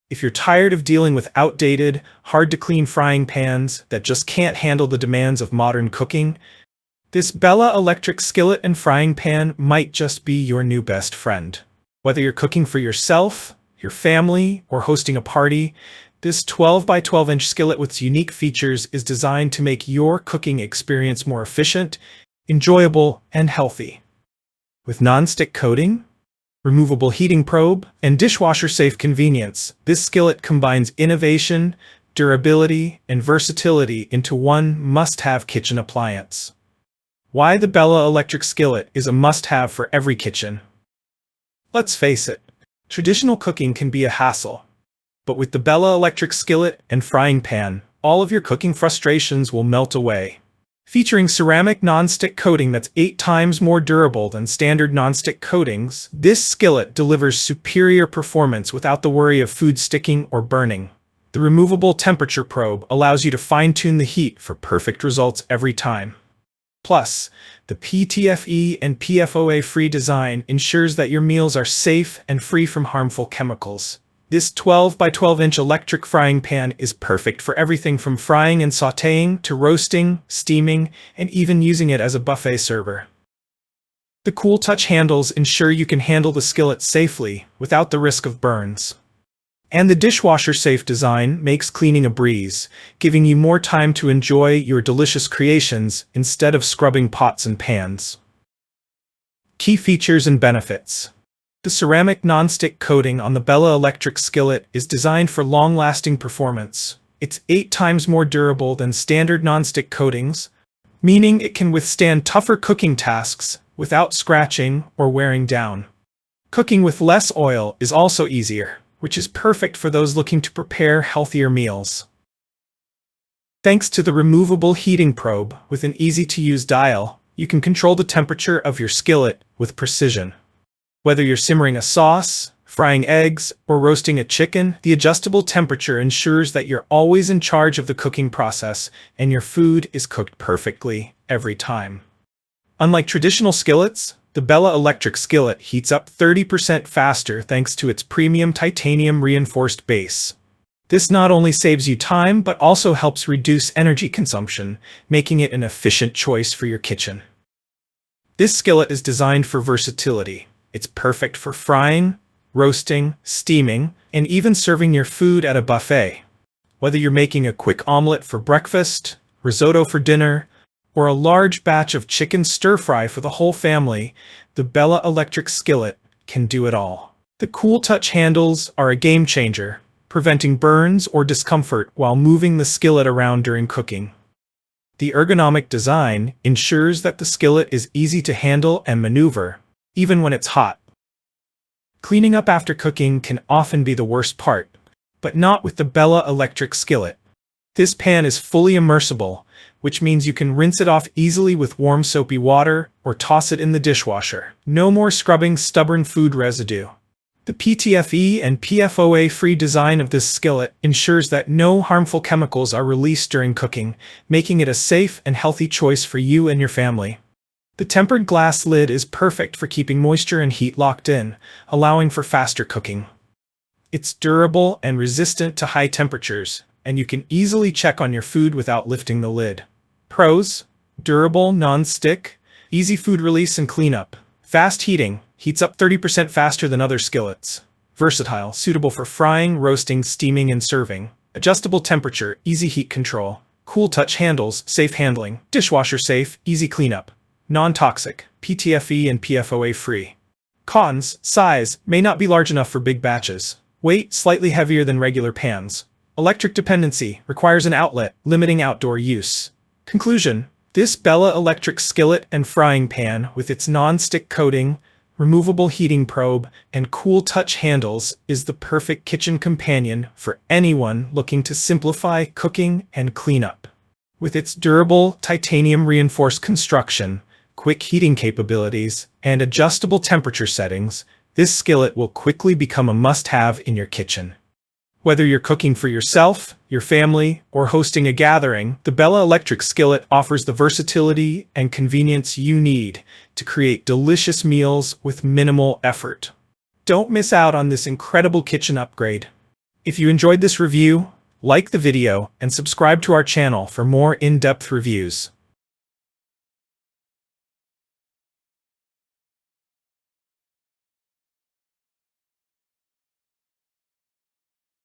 If you're tired of dealing with outdated, hard-to-clean frying pans that just can't handle the demands of modern cooking, this Bella Electric Skillet and Frying Pan might just be your new best friend. Whether you're cooking for yourself, your family, or hosting a party, this 12 by 12 inch skillet with its unique features is designed to make your cooking experience more efficient, enjoyable, and healthy. With non-stick coating, removable heating probe, and dishwasher-safe convenience, this skillet combines innovation, durability, and versatility into one must-have kitchen appliance. Why the Bella Electric Skillet is a must-have for every kitchen. Let's face it, traditional cooking can be a hassle. But with the Bella Electric Skillet and Frying Pan, all of your cooking frustrations will melt away. Featuring ceramic non-stick coating that's 8 times more durable than standard non-stick coatings, this skillet delivers superior performance without the worry of food sticking or burning. The removable temperature probe allows you to fine-tune the heat for perfect results every time. Plus, the PTFE and PFOA-free design ensures that your meals are safe and free from harmful chemicals. This 12 by 12 inch electric frying pan is perfect for everything from frying and sautéing to roasting, steaming, and even using it as a buffet server. The cool touch handles ensure you can handle the skillet safely without the risk of burns. And the dishwasher-safe design makes cleaning a breeze, giving you more time to enjoy your delicious creations instead of scrubbing pots and pans. Key features and benefits. The ceramic non-stick coating on the Bella Electric Skillet is designed for long-lasting performance. It's 8 times more durable than standard non-stick coatings, meaning it can withstand tougher cooking tasks without scratching or wearing down. Cooking with less oil is also easier, which is perfect for those looking to prepare healthier meals. Thanks to the removable heating probe with an easy-to-use dial, you can control the temperature of your skillet with precision. Whether you're simmering a sauce, frying eggs, or roasting a chicken, the adjustable temperature ensures that you're always in charge of the cooking process and your food is cooked perfectly every time. Unlike traditional skillets, the Bella Electric Skillet heats up 30% faster thanks to its premium titanium reinforced base. This not only saves you time but also helps reduce energy consumption, making it an efficient choice for your kitchen. This skillet is designed for versatility. It's perfect for frying, roasting, steaming, and even serving your food at a buffet. Whether you're making a quick omelet for breakfast, risotto for dinner, or a large batch of chicken stir-fry for the whole family, the Bella Electric Skillet can do it all. The cool touch handles are a game changer, preventing burns or discomfort while moving the skillet around during cooking. The ergonomic design ensures that the skillet is easy to handle and maneuver, even when it's hot. Cleaning up after cooking can often be the worst part, but not with the Bella Electric Skillet. This pan is fully immersible, which means you can rinse it off easily with warm soapy water or toss it in the dishwasher. No more scrubbing stubborn food residue. The PTFE and PFOA-free design of this skillet ensures that no harmful chemicals are released during cooking, making it a safe and healthy choice for you and your family. The tempered glass lid is perfect for keeping moisture and heat locked in, allowing for faster cooking. It's durable and resistant to high temperatures, and you can easily check on your food without lifting the lid. Pros: durable, non-stick, easy food release and cleanup. Fast heating, heats up 30% faster than other skillets. Versatile, suitable for frying, roasting, steaming, and serving. Adjustable temperature, easy heat control. Cool touch handles, safe handling. Dishwasher safe, easy cleanup. Non-toxic, PTFE and PFOA free. Cons: size, may not be large enough for big batches. Weight, slightly heavier than regular pans. Electric dependency, requires an outlet, limiting outdoor use. Conclusion: this Bella Electric Skillet and Frying Pan with its non-stick coating, removable heating probe, and cool touch handles is the perfect kitchen companion for anyone looking to simplify cooking and cleanup. With its durable, titanium-reinforced construction, quick heating capabilities, and adjustable temperature settings, this skillet will quickly become a must-have in your kitchen. Whether you're cooking for yourself, your family, or hosting a gathering, the Bella Electric Skillet offers the versatility and convenience you need to create delicious meals with minimal effort. Don't miss out on this incredible kitchen upgrade. If you enjoyed this review, like the video and subscribe to our channel for more in-depth reviews.